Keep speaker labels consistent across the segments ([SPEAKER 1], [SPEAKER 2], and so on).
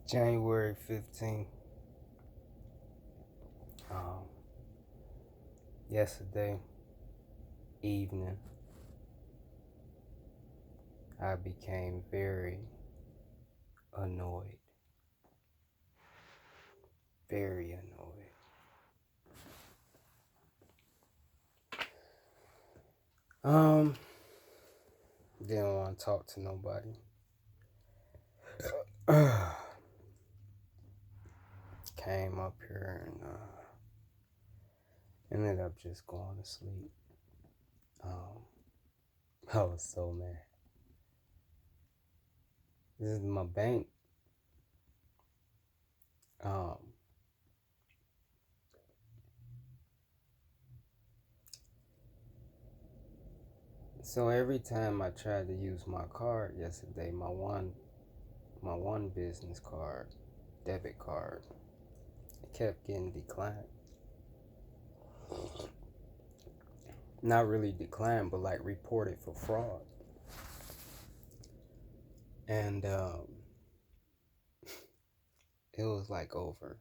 [SPEAKER 1] January 15th. Um, Yesterday evening, I became very annoyed. Very annoyed. Um, didn't want to talk to nobody. Came up here and ended up just going to sleep. Um, I was so mad. This is my bank. Um, so every time I tried to use my card yesterday, my one business card, debit card, it kept getting declined. Not really declined, but like reported for fraud. And it was like over.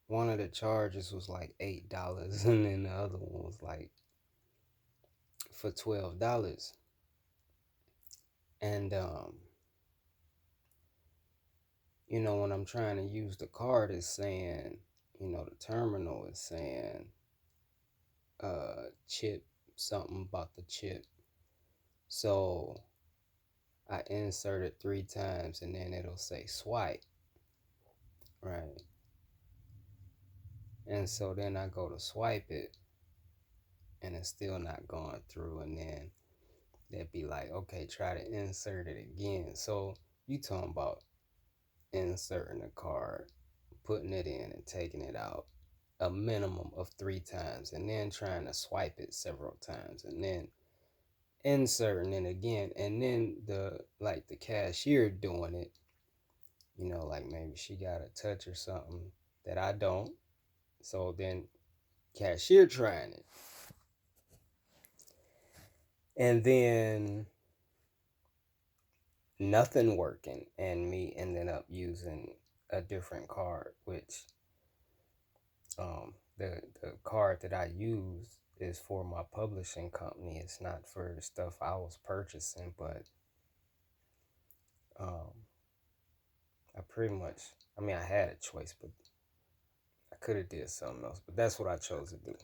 [SPEAKER 1] One of the charges was like $8, and then the other one was like for $12. And when I'm trying to use the card, it's saying, the terminal is saying, chip, something about the chip. So I inserted 3 times, and then it'll say swipe, right? And so then I go to swipe it, and it's still not going through. And then they'd be like, okay, try to insert it again. So you talking about inserting a card, putting it in and taking it out a minimum of 3 times, and then trying to swipe it several times, and then inserting it again, and then the cashier doing it, like maybe she got a touch or something that I don't. So then cashier trying it, and then nothing working, and me ending up using a different card, which the card that I use is for my publishing company. It's not for the stuff I was purchasing, but um I pretty much, I had a choice, but I could have did something else, but that's what I chose to do.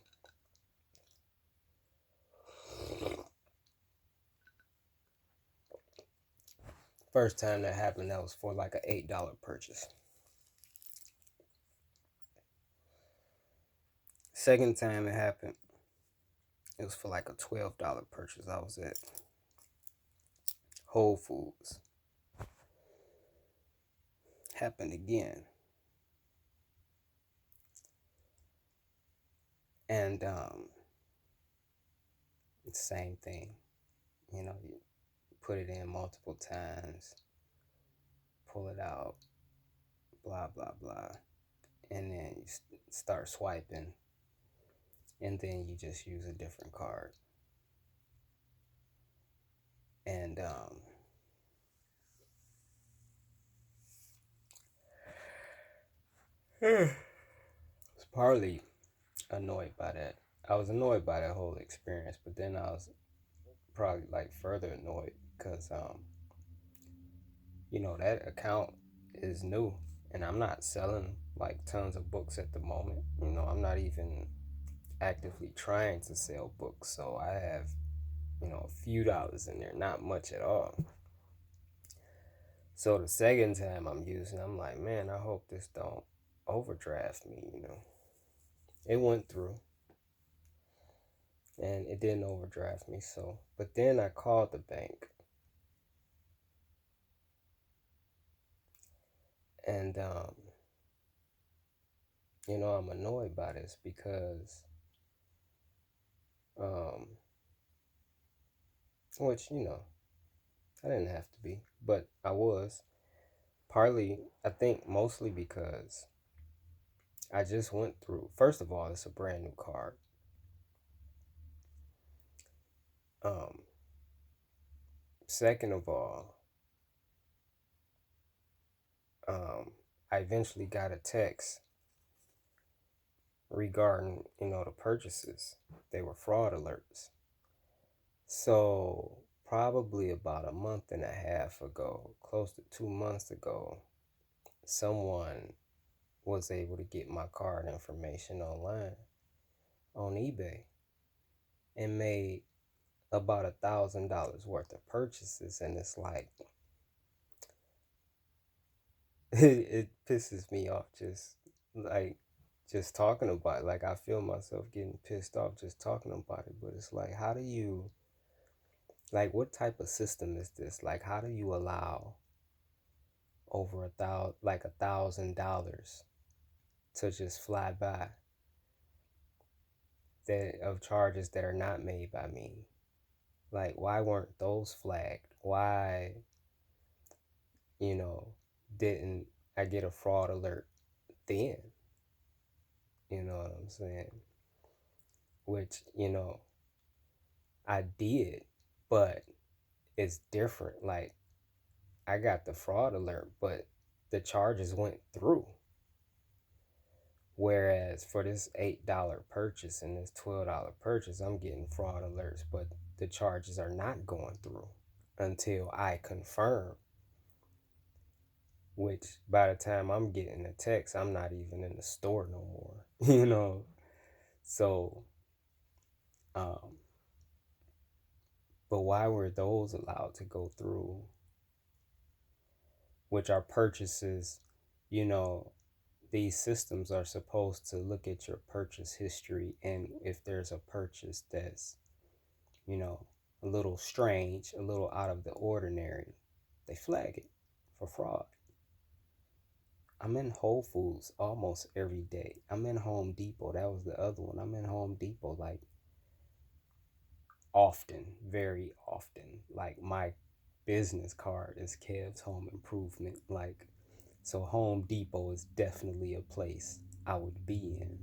[SPEAKER 1] First time that happened, that was for like a $8 purchase. Second time it happened, it was for like a $12 purchase. I was at Whole Foods. Happened again. And same thing. You put it in multiple times, pull it out, blah blah blah, and then you start swiping, and then you just use a different card. And I was partly annoyed by that. I was annoyed by that whole experience, but then I was probably like further annoyed because that account is new, and I'm not selling like tons of books at the moment. I'm not even actively trying to sell books, so I have a few dollars in there, not much at all. So the second time I'm using, I'm like, man, I hope this don't overdraft me. It went through, and it didn't overdraft me. So, but then I called the bank, and I'm annoyed by this because um, which I didn't have to be, but I was partly, I think, mostly because I just went through. First of all, it's a brand new card. Um, Second of all, I eventually got a text regarding, the purchases. They were fraud alerts. So probably about a month and a half ago, close to 2 months ago, someone was able to get my card information online on eBay and made about $1,000 worth of purchases. And it's like, it pisses me off like just talking about it. Like, I feel myself getting pissed off just talking about it. But it's like, how do you, like, what type of system is this? Like, how do you allow over $1,000 to just fly by, that of charges that are not made by me? Like, why weren't those flagged? Why, you know, didn't I get a fraud alert then? You know what I'm saying? Which, I did, but it's different. Like, I got the fraud alert, but the charges went through. Whereas for this $8 purchase and this $12 purchase, I'm getting fraud alerts, but the charges are not going through until I confirm. Which by the time I'm getting the text, I'm not even in the store no more. So, um, but why were those allowed to go through? Which are purchases, you know, these systems are supposed to look at your purchase history, and if there's a purchase that's, you know, a little strange, a little out of the ordinary, they flag it for fraud. I'm in Whole Foods almost every day. I'm in Home Depot. That was the other one. I'm in Home Depot like often, very often. Like, my business card is Kev's Home Improvement. Like, so Home Depot is definitely a place I would be in.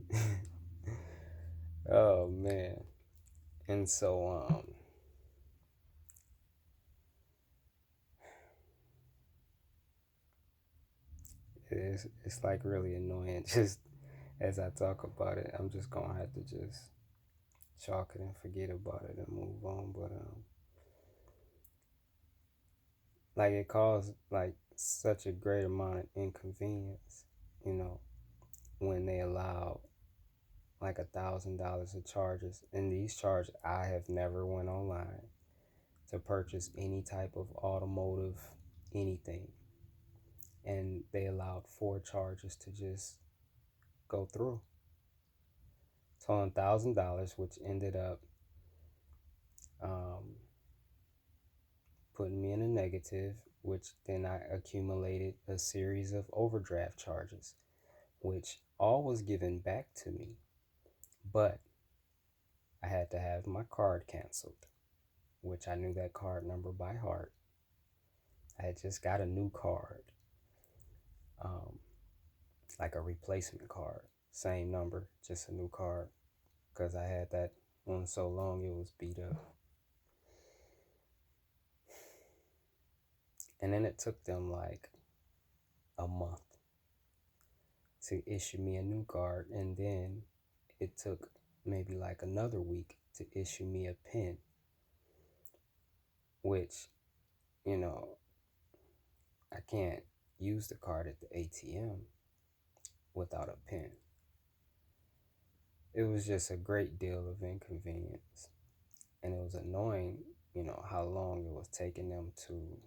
[SPEAKER 1] Oh man. And so it's like really annoying. Just as I talk about it, I'm just gonna have to just chalk it and forget about it and move on. But like, it caused like such a great amount of inconvenience, you know, when they allow like $1,000 of charges. And these charges, I have never went online to purchase any type of automotive anything, and they allowed 4 charges to just go through. So on $1,000, which ended up um, putting me in a negative, which then I accumulated a series of overdraft charges, which all was given back to me, but I had to have my card canceled, which I knew that card number by heart. I had just got a new card, um, like a replacement card, same number, just a new card, because I had that one so long it was beat up. And then it took them like a month to issue me a new card, and then it took maybe like another week to issue me a PIN, which, you know, I can't use the card at the ATM without a PIN. It was just a great deal of inconvenience, and it was annoying, how long it was taking them to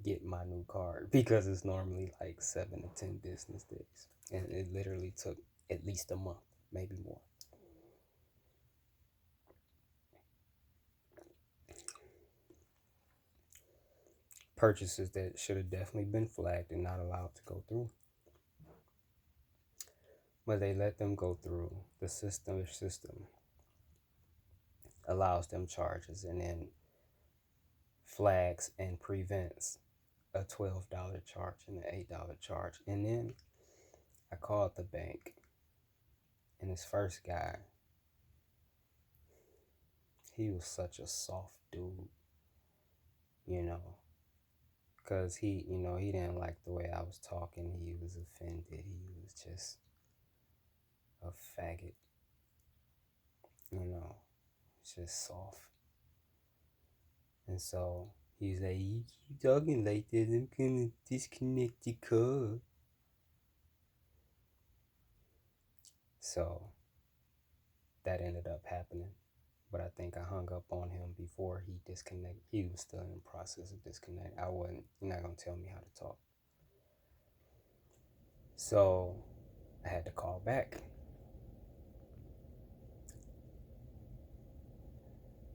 [SPEAKER 1] get my new card, because it's normally like 7 to 10 business days, and it literally took at least a month, maybe more. Purchases that should have definitely been flagged and not allowed to go through, but they let them go through. The system allows them charges, and then flags and prevents a $12 charge and an $8 charge. And then I called the bank, and this first guy, he was such a soft dude, you know. Because he didn't like the way I was talking. He was offended. He was just a faggot, you know, just soft. And so he's like, you keep talking like that, I'm gonna disconnect the call. So that ended up happening. But I think I hung up on him before he disconnected. He was still in the process of disconnect. You're not gonna tell me how to talk. So I had to call back.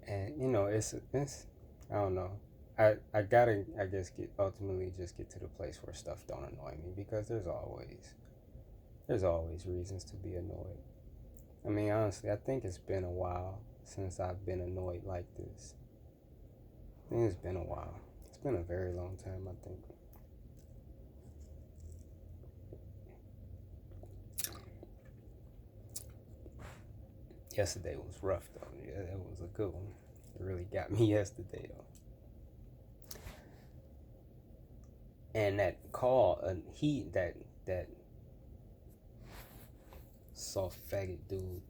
[SPEAKER 1] And it's I don't know. I gotta, I guess, ultimately just get to the place where stuff don't annoy me, because there's always reasons to be annoyed. I mean, honestly, I think it's been a while since I've been annoyed like this. I think it's been a while. It's been a very long time, I think. Yesterday was rough though. Yeah, that was a good one. It really got me yesterday though. And that call, that soft faggot dude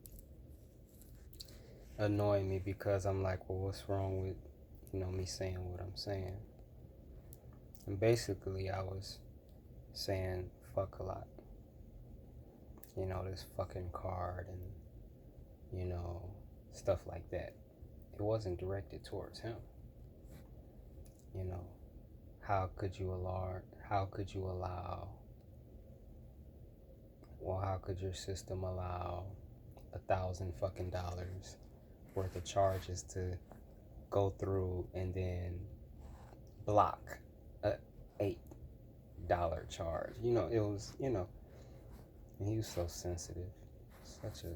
[SPEAKER 1] annoyed me, because I'm like, well, what's wrong with me saying what I'm saying? And basically, I was saying fuck a lot. This fucking card and stuff like that. It wasn't directed towards him. You know, how could you allow, well, how could your system allow $1,000 worth of charges to go through and then block a $8 charge? It was, and he was so sensitive. Such a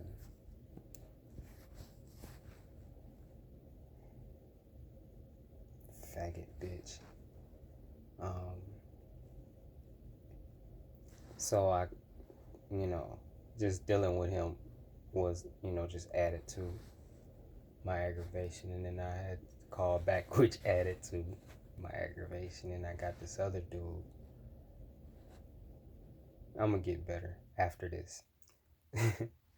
[SPEAKER 1] faggot bitch. Um, so you know, just dealing with him was, just added to my aggravation. And then I had to call back, which added to my aggravation. And I got this other dude. I'm gonna get better after this.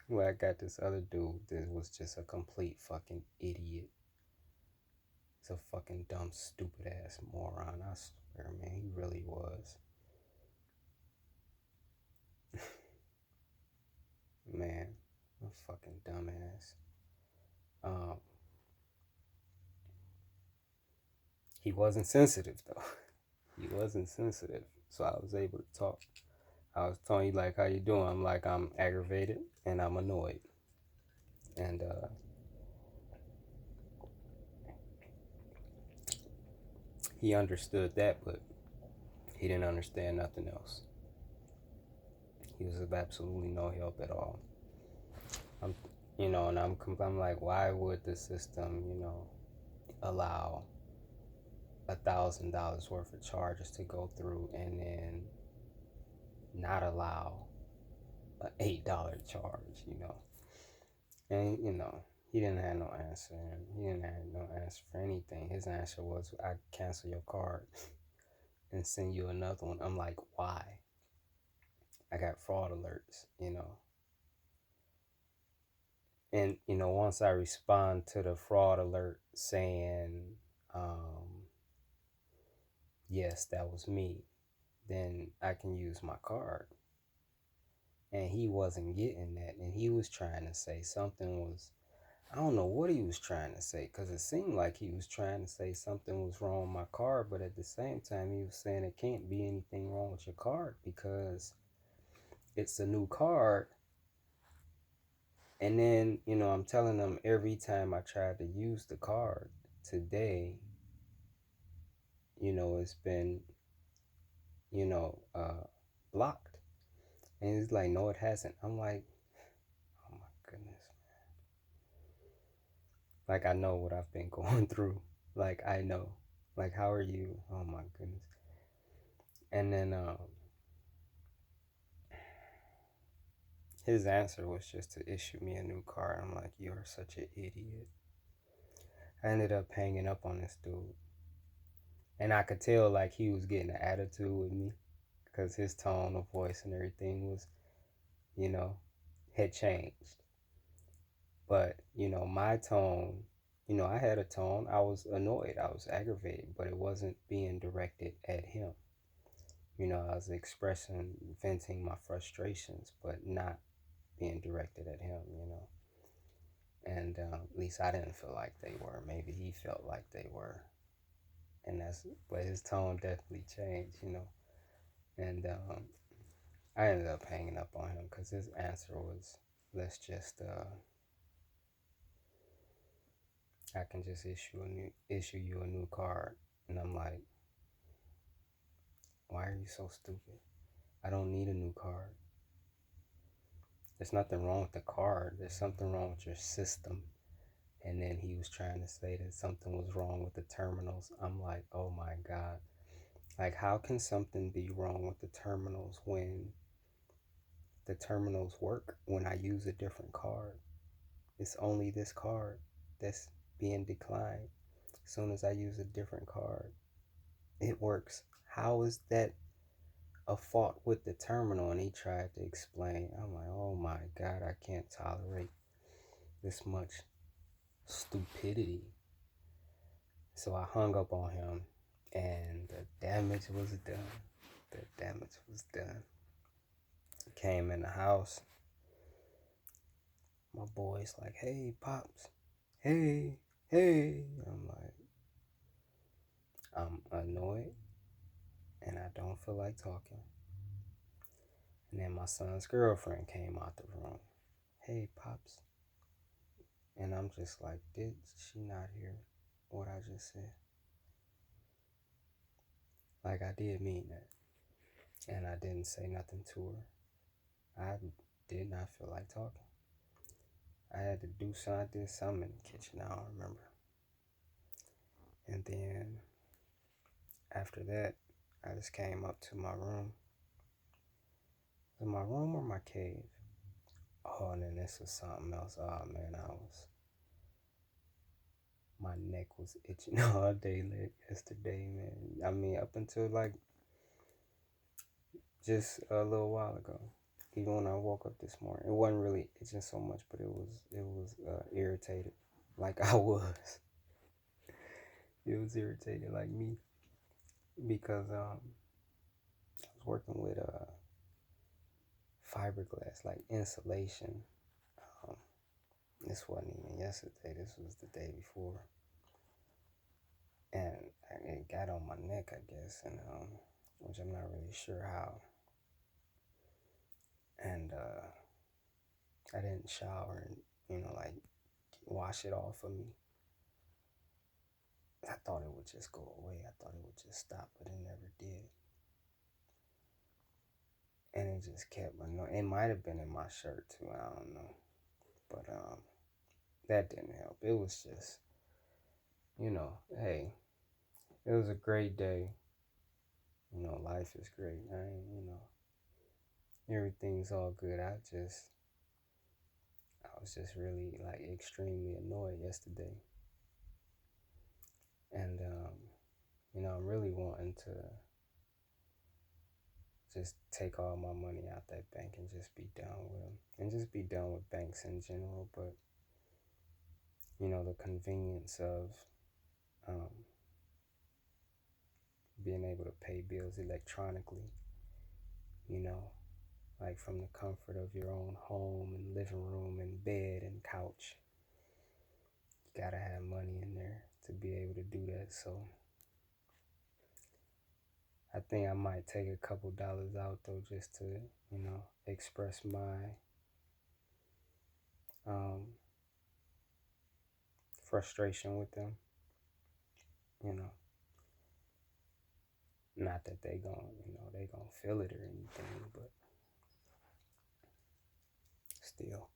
[SPEAKER 1] Well, I got this other dude that was just a complete fucking idiot. He's a fucking dumb, stupid ass moron. I swear, man, he really was. Man, a fucking dumbass. Um, he wasn't sensitive though. He wasn't sensitive, so I was able to talk. I was telling you, like, how you doing? I'm like, I'm aggravated and I'm annoyed, and he understood that, but he didn't understand nothing else. He was of absolutely no help at all. I'm, and I'm like, why would the system, allow $1,000 worth of charges to go through and then not allow an $8 charge? And he didn't have no answer. He didn't have no answer for anything. His answer was, I cancel your card and send you another one. I'm like, why? I got fraud alerts. And once I respond to the fraud alert saying, yes, that was me, then I can use my card. And he wasn't getting that, and he was trying to say something was, I don't know what he was trying to say, because it seemed like he was trying to say something was wrong with my card, but at the same time he was saying it can't be anything wrong with your card because it's a new card. And then, I'm telling them every time I tried to use the card today, it's been, you know, uh, blocked. And he's like, no, it hasn't. I'm like, oh my goodness. Like, I know what I've been going through. Like, I know. Like, how are you? Oh my goodness. And then his answer was just to issue me a new card. I'm like, you're such an idiot. I ended up hanging up on this dude. And I could tell like he was getting an attitude with me because his tone of voice and everything was, you know, had changed. But, my tone, I had a tone. I was annoyed. I was aggravated, but it wasn't being directed at him. I was expressing, venting my frustrations, but not being directed at him. And at least I didn't feel like they were. Maybe he felt like they were. But his tone definitely changed. And I ended up hanging up on him because his answer was, let's just, I can just issue you a new card. And I'm like, why are you so stupid? I don't need a new card. There's nothing wrong with the card. There's something wrong with your system. And then he was trying to say that something was wrong with the terminals. I'm like, oh my God. Like, how can something be wrong with the terminals when the terminals work when I use a different card? It's only this card that's being declined. As soon as I use a different card, it works. How is that a fault with the terminal? And he tried to explain. I'm like, oh my God, I can't tolerate this much stupidity. So I hung up on him, and the damage was done. The damage was done. Came in the house. My boy's like, hey, Pops. Hey, hey. I'm like, I'm annoyed and I don't feel like talking. And then my son's girlfriend came out the room. Hey, Pops. And I'm just like, did she not hear what I just said? Like, I did mean that. And I didn't say nothing to her. I did not feel like talking. I had to do something. I did something in the kitchen. I don't remember. And then after that, I just came up to my room. In my room or my cave? Oh, and then this was something else. Oh man, my neck was itching all day yesterday, man. I mean, up until like just a little while ago. Even when I woke up this morning, it wasn't really itching so much, but it was irritated, like I was. It was irritated like me because I was working with fiberglass, like insulation. Um, this wasn't even yesterday. This was the day before, and it got on my neck, I guess, and which I'm not really sure how. And I didn't shower and like wash it off of me. I thought it would just go away. I thought it would just stop, but it never did. And it just kept annoying. It might have been in my shirt too. I don't know, but that didn't help. It was just, hey, it was a great day. Life is great. Everything's all good. I was just really like extremely annoyed yesterday, and I'm really wanting to just take all my money out that bank and just be done with them, and just be done with banks in general. But the convenience of um, being able to pay bills electronically, you know, like from the comfort of your own home and living room and bed and couch. You gotta have money in there to be able to do that. So I think I might take a couple dollars out though, just to, express my um, frustration with them. You know, not that they gonna feel it or anything, but still.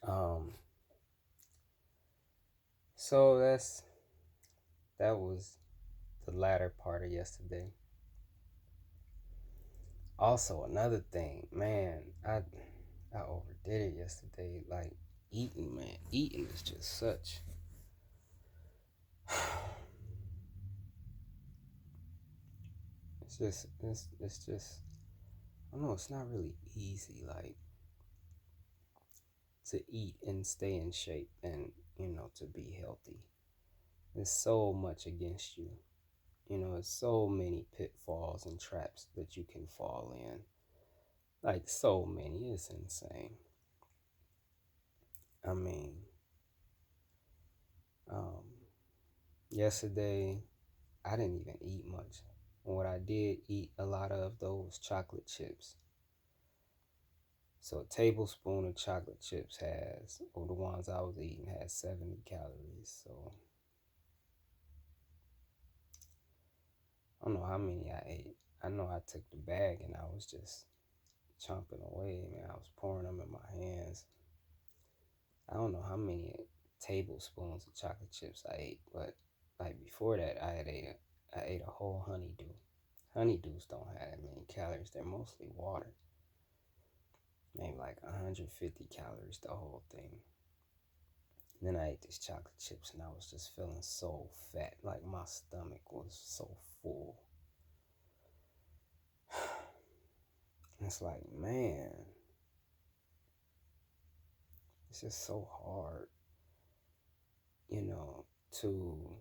[SPEAKER 1] Um, so that was the latter part of yesterday. Also, another thing, man, I I overdid it yesterday. Like eating, man. Eating is just such. It's just. I don't know. It's not really easy. Like to eat and stay in shape and to be healthy. There's so much against you. There's so many pitfalls and traps that you can fall in. Like so many. It's insane. I mean, um, yesterday I didn't even eat much. What I did eat a lot of those chocolate chips. So a tablespoon of chocolate chips or the ones I was eating had 70 calories. So I don't know how many I ate. I know I took the bag and I was just chomping away. Man, I was pouring them in my hands. I don't know how many tablespoons of chocolate chips I ate, but like before that, I ate a whole honeydew. Honeydews don't have that many calories. They're mostly water. Maybe like 150 calories the whole thing. And then I ate these chocolate chips and I was just feeling so fat. Like my stomach was so full. It's like, man, it's just so hard, you know, to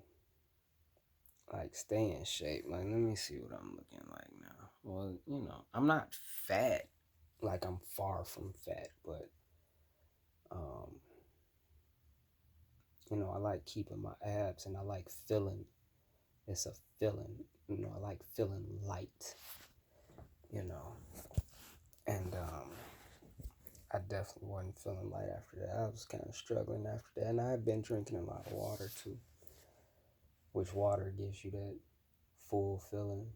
[SPEAKER 1] like stay in shape. Like, let me see what I'm looking like now. Well, I'm not fat. Like, I'm far from fat, but, um, I like keeping my abs and I like feeling, it's a feeling, I like feeling light, you know, and, I definitely wasn't feeling light after that. I was kind of struggling after that, and I had been drinking a lot of water too, which water gives you that full feeling,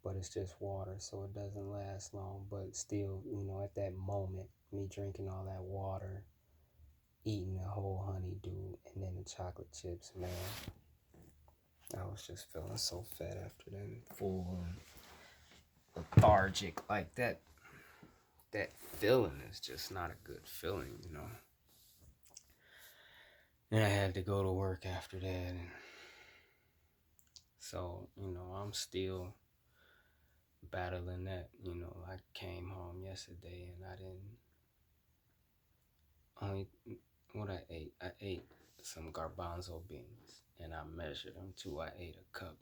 [SPEAKER 1] but it's just water, so it doesn't last long. But still, at that moment, me drinking all that water, eating the whole honeydew, and then the chocolate chips, man, I was just feeling so fat after that, full and lethargic. Like that feeling is just not a good feeling. And I had to go to work after that, and so I'm still battling that. I came home yesterday and I didn't only what I ate some garbanzo beans and I measured them too. I ate a cup.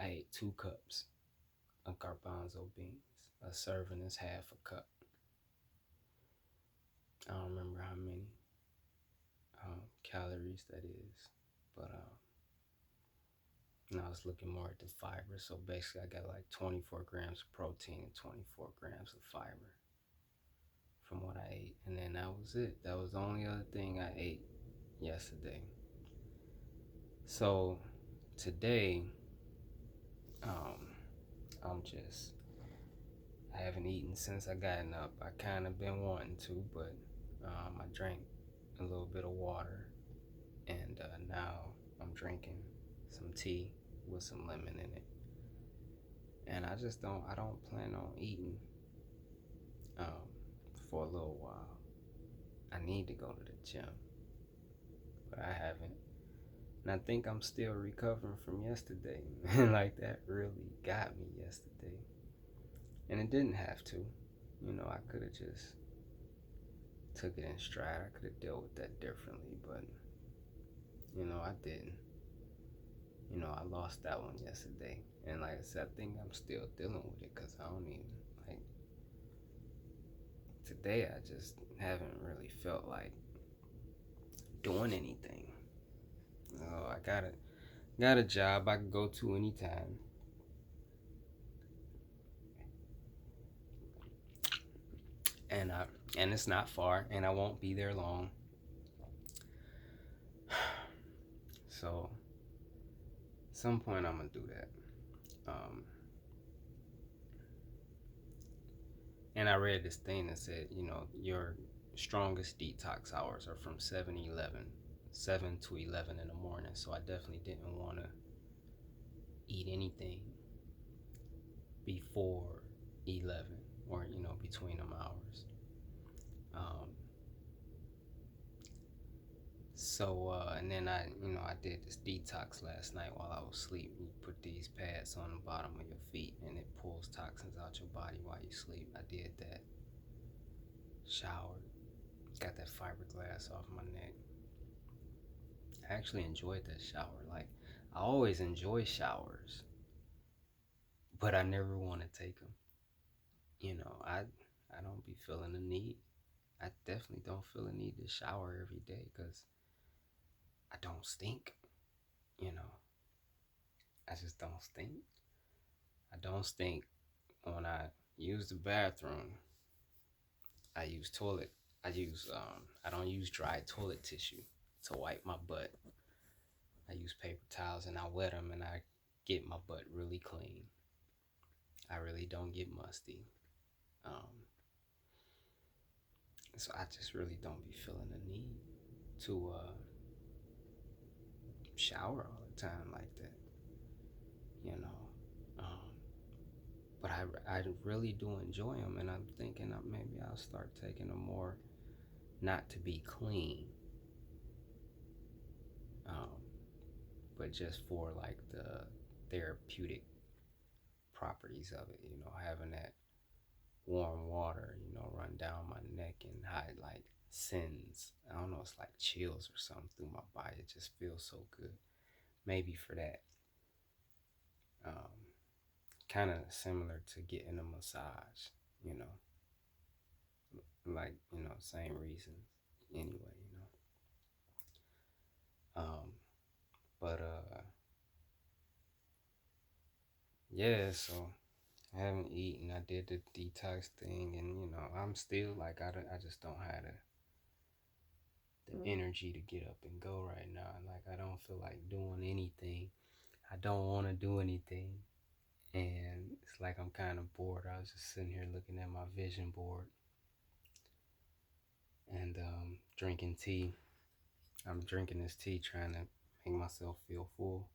[SPEAKER 1] I ate 2 cups of garbanzo beans. A serving is half a cup. I don't remember how many calories that is, but and I was looking more at the fiber. So basically, I got like 24 grams of protein and 24 grams of fiber from what I ate, and then that was it. That was the only other thing I ate yesterday. So today, um, I haven't eaten since I gotten up. I kind of been wanting to, but I drank a little bit of water, and now I'm drinking some tea with some lemon in it. And I don't plan on eating um, for a little while. I need to go to the gym, but I haven't. And I think I'm still recovering from yesterday. Like that really got me yesterday. And it didn't have to. I could have just took it in stride. I could have dealt with that differently, but I didn't. I lost that one yesterday. And like I said, I think I'm still dealing with it because I don't even like today I just haven't really felt like doing anything. I got a job I can go to anytime. And it's not far and I won't be there long. So at some point I'm gonna do that. Um, and I read this thing that said, your strongest detox hours are from 7 to 11 in the morning. So I definitely didn't want to eat anything before 11 or between them hours. Um, and then I did this detox last night while I was asleep. You put these pads on the bottom of your feet, and it pulls toxins out your body while you sleep. I did that. Showered, got that fiberglass off my neck. I actually enjoyed that shower. Like, I always enjoy showers, but I never want to take them. I don't be feeling the need. I definitely don't feel the need to shower every day because I don't stink. You know, I just don't stink. I don't stink when I use the bathroom. I use toilet. I don't use dry toilet tissue to wipe my butt. I use paper towels and I wet them and I get my butt really clean. I really don't get musty. Um, so I just really don't be feeling the need to shower all the time like that, you know. Um, but I really do enjoy them, and I'm thinking that maybe I'll start taking them more, not to be clean, um, but just for like the therapeutic properties of it, having that warm water, run down my neck and hide like sins. I don't know, it's like chills or something through my body. It just feels so good. Maybe for that. Um, Kind of similar to getting a massage, you know, like, same reasons anyway, Um, but yeah, so I haven't eaten. I did the detox thing, and I'm still like I just don't have the energy to get up and go right now. Like I don't feel like doing anything. I don't want to do anything, and it's like I'm kind of bored. I was just sitting here looking at my vision board and drinking tea. I'm drinking this tea trying to make myself feel full.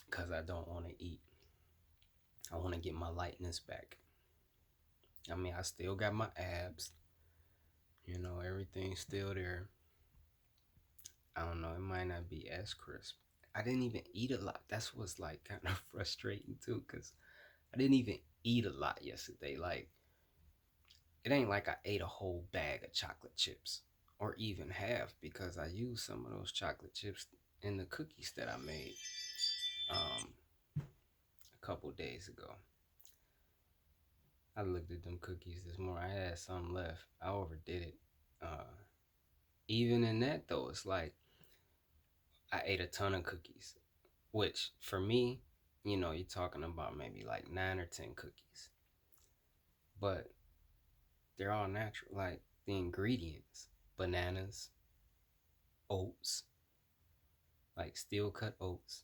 [SPEAKER 1] Because I don't want to eat. I want to get my lightness back. I mean, I still got my abs. Everything's still there. I don't know. It might not be as crisp. I didn't even eat a lot. That's what's like kind of frustrating too, because I didn't even eat a lot yesterday. Like, it ain't like I ate a whole bag of chocolate chips or even half because I used some of those chocolate chips in the cookies that I made um, a couple days ago. I looked at them cookies this morning. I had some left. I overdid it. Uh, Even in that though, it's like I ate a ton of cookies, which for me, you're talking about maybe like 9 or 10 cookies, but they're all natural. Like the ingredients: bananas, oats, like steel cut oats,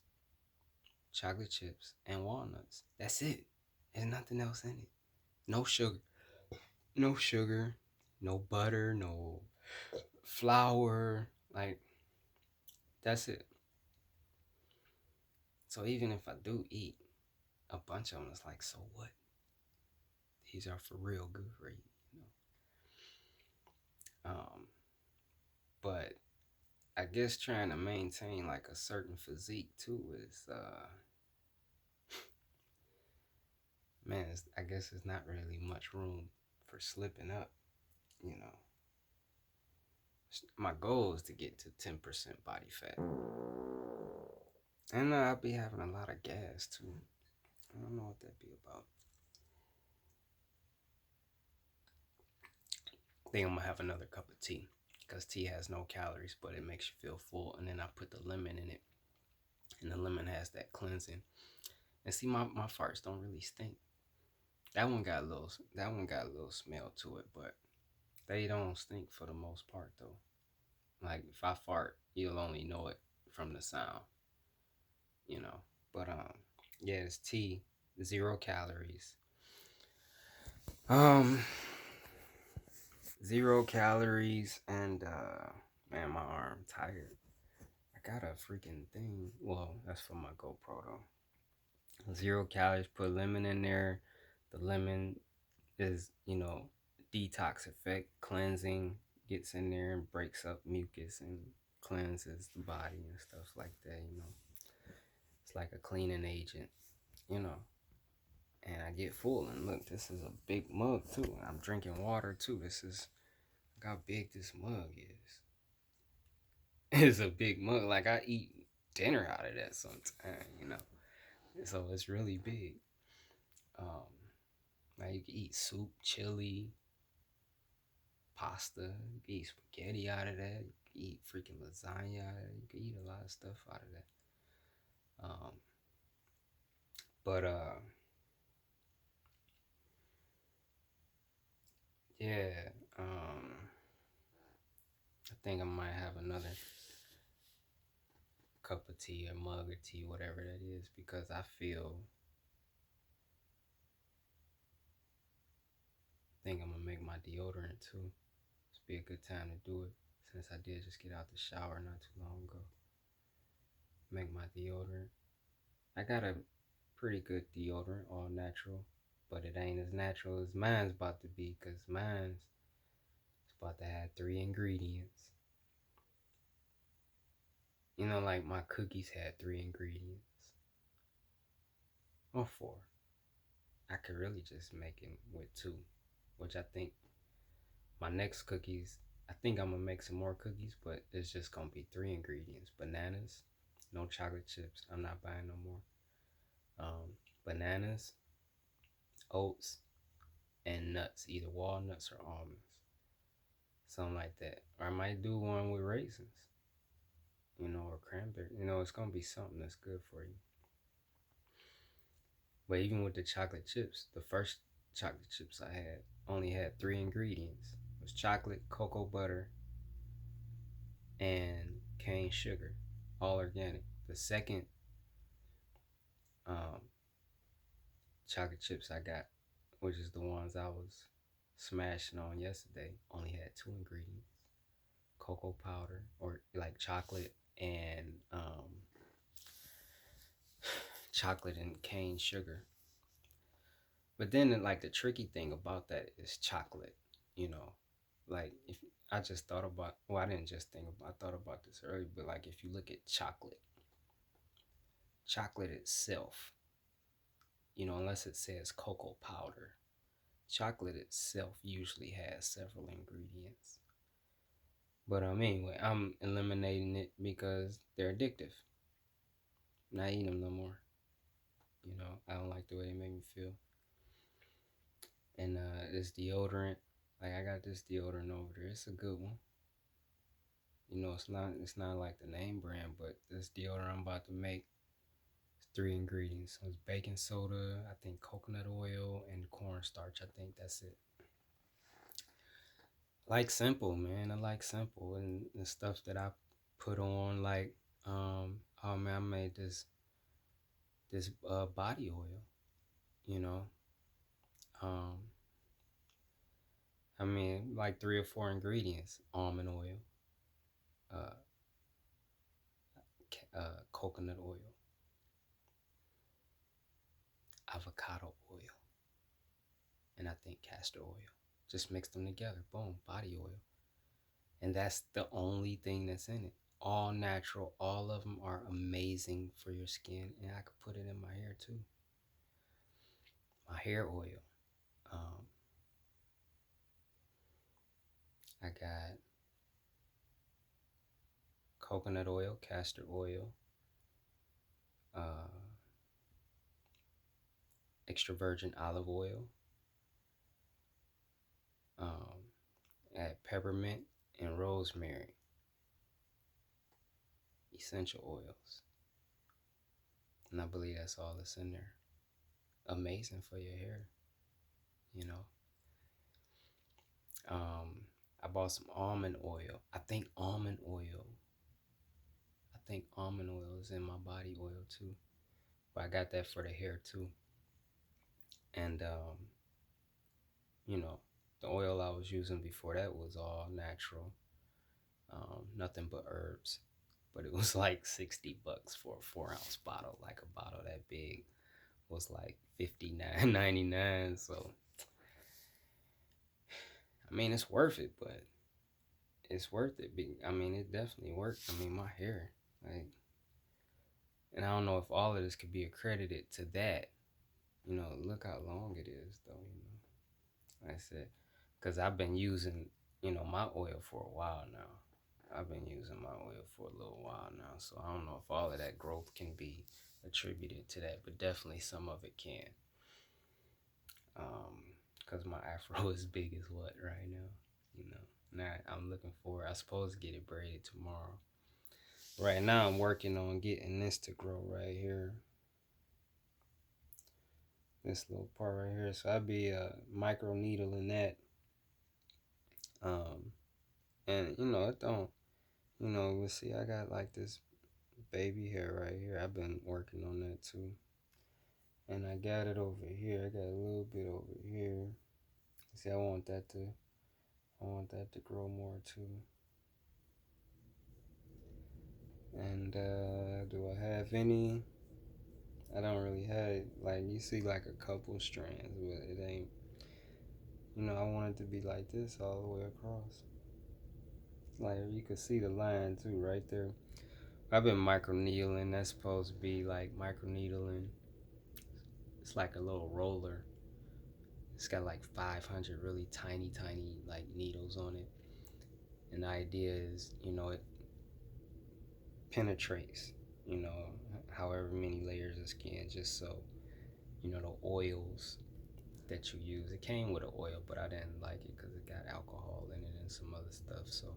[SPEAKER 1] chocolate chips, and walnuts. That's it. There's nothing else in it. No sugar. No sugar. No butter. No flour. Like, that's it. So even if I do eat a bunch of them, it's like, so what? These are for real good for you, but I guess trying to maintain like a certain physique too is, man, I guess there's not really much room for slipping up, you know. My goal is to get to 10% body fat. And I'll be having a lot of gas too. I don't know what that'd be about. I think I'm gonna have another cup of tea because tea has no calories, but it makes you feel full. And then I put the lemon in it, and the lemon has that cleansing. And see, my farts don't really stink. That one got a little smell to it, but they don't stink for the most part though. Like if I fart, you'll only know it from the sound, you know. But yeah, it's tea, 0 calories. Um, 0 calories, and man, my arm tired. I got a freaking thing. Well, that's for my GoPro though. 0 calories. Put lemon in there. The lemon is, detox effect, cleansing, gets in there and breaks up mucus and cleanses the body and stuff like that. It's like a cleaning agent, you know. And I get full, and look, this is a big mug too. I'm drinking water too. This is, look how big this mug is. It's a big mug. Like I eat dinner out of that sometimes. So it's really big. Um, like you can eat soup, chili, pasta. You can eat spaghetti out of that. You can eat freaking lasagna out of that. You can eat a lot of stuff out of that. Um, but yeah. I think I might have another cup of tea or mug of tea, whatever that is, because think I'm gonna make my deodorant too. It's be a good time to do it since I did just get out the shower not too long ago. Make my deodorant. I got a pretty good deodorant, all natural, but it ain't as natural as mine's about to be, because mine's about to have 3 ingredients. Like my cookies had 3 ingredients. Or four. I could really just make it with two, which I think my next cookies, I think I'm gonna make some more cookies, but it's just gonna be 3 ingredients: bananas, no chocolate chips. I'm not buying no more. Bananas, oats, and nuts, either walnuts or almonds, something like that. Or I might do one with raisins, or cranberry. It's gonna be something that's good for you. But even with the chocolate chips, the first chocolate chips I had only had 3 ingredients. It was chocolate, cocoa butter, and cane sugar, all organic. The second um, chocolate chips I got, which is the ones I was smashing on yesterday, only had 2 ingredients: cocoa powder, or like chocolate and cane sugar. But then, like, the tricky thing about that is chocolate. You know, like, if I just thought about, well, I didn't just think about, I thought about this earlier, but like, if you look at chocolate itself, unless it says cocoa powder, chocolate itself usually has several ingredients. But anyway, I'm eliminating it because they're addictive. I'm not eating them no more. I don't like the way they make me feel. And this deodorant, like I got this deodorant over there. It's a good one. It's not like the name brand, but this deodorant I'm about to make, it's 3 ingredients. So it's baking soda, I think coconut oil, and cornstarch. I think that's it. Like simple, man. I like simple, and the stuff that I put on, like, oh man, I made this body oil. You know, um, I mean, like 3 or 4 ingredients: almond oil, uh, coconut oil, avocado oil, and I think castor oil. Just mix them together. Boom, body oil. And that's the only thing that's in it. All natural. All of them are amazing for your skin. And I could put it in my hair too. My hair oil. Um, I got coconut oil, castor oil, uh, extra virgin olive oil, um, add peppermint and rosemary, essential oils. And I believe that's all that's in there. Amazing for your hair, you know. I bought some almond oil. I think almond oil is in my body oil too. But I got that for the hair too. And you know, the oil I was using before that was all natural. Nothing but herbs. but it was like $60 for a 4 ounce bottle. Like a bottle that big was like $59.99. So I mean, it's worth it, but it's worth it. I mean, it definitely worked. I mean, my hair, like, and I don't know if all of this could be accredited to that. You know, look how long it is, though. You know, like I said, because I've been using, my oil for a while now. I've been using my oil for a little while now, so I don't know if all of that growth can be attributed to that, but definitely some of it can. Because my afro is big as what right now, you know. Now I'm looking for. I supposed to get it braided tomorrow. Right now I'm working on getting this to grow right here. This little part right here. So I'd be micro needling that. Um, and it don't. We'll see. I got like this baby hair right here. I've been working on that too. And I got it over here. I got a little bit over here. See, I want that to grow more too. And do I have any? I don't really have, like, you see like a couple strands, but it ain't. I want it to be like this all the way across. Like you could see the line too right there. I've been micro needling. That's supposed to be like micro needling. It's like a little roller. It's got like 500 really tiny, tiny like needles on it. And the idea is, it penetrates, you know, however many layers of skin, just so, the oils that you use. It came with an oil, but I didn't like it because it got alcohol in it and some other stuff. So,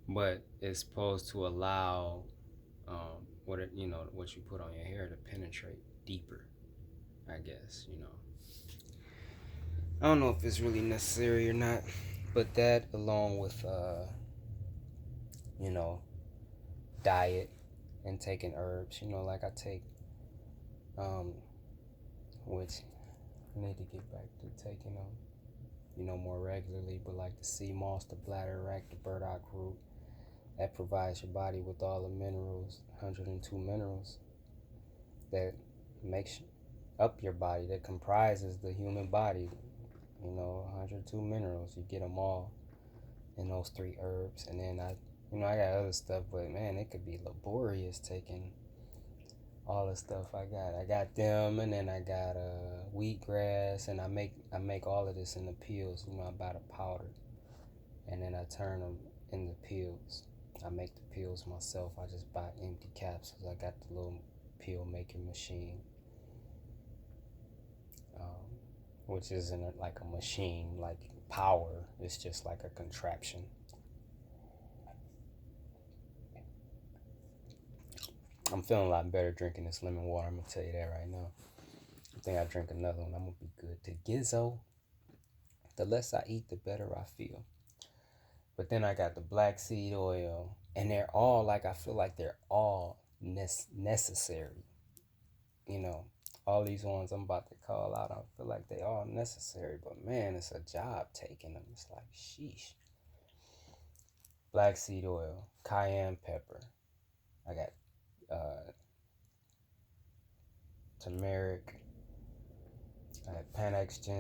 [SPEAKER 1] but it's supposed to allow what you put on your hair to penetrate deeper. I guess. I don't know if it's really necessary or not, but that along with you know diet and taking herbs. Like I take um, which I need to get back to taking them. More regularly, but like the sea moss, the bladderwrack, the burdock root, that provides your body with all the minerals, 102 minerals that makes up your body, that comprises the human body. 102 minerals. You get them all in those three herbs, and then I got other stuff, but man, it could be laborious taking all the stuff I got. I got them, and then I got wheatgrass, and I make all of this in the pills. I buy the powder, and then I turn them into pills. I make the pills myself. I just buy empty capsules. I got the little pill making machine, um, which isn't like a machine like power. It's just like a contraption. I'm feeling a lot better drinking this lemon water. I'm gonna tell you that right now. I think I drink another one, I'm gonna be good to gizzo. The less I eat, the better I feel. But then I got the black seed oil, and they're all like, I feel like they're all necessary. You know, all these ones I'm about to call out, I feel like they all necessary. But man, it's a job taking them. It's like sheesh. Black seed oil, cayenne pepper. I got turmeric. I got Panax ginseng.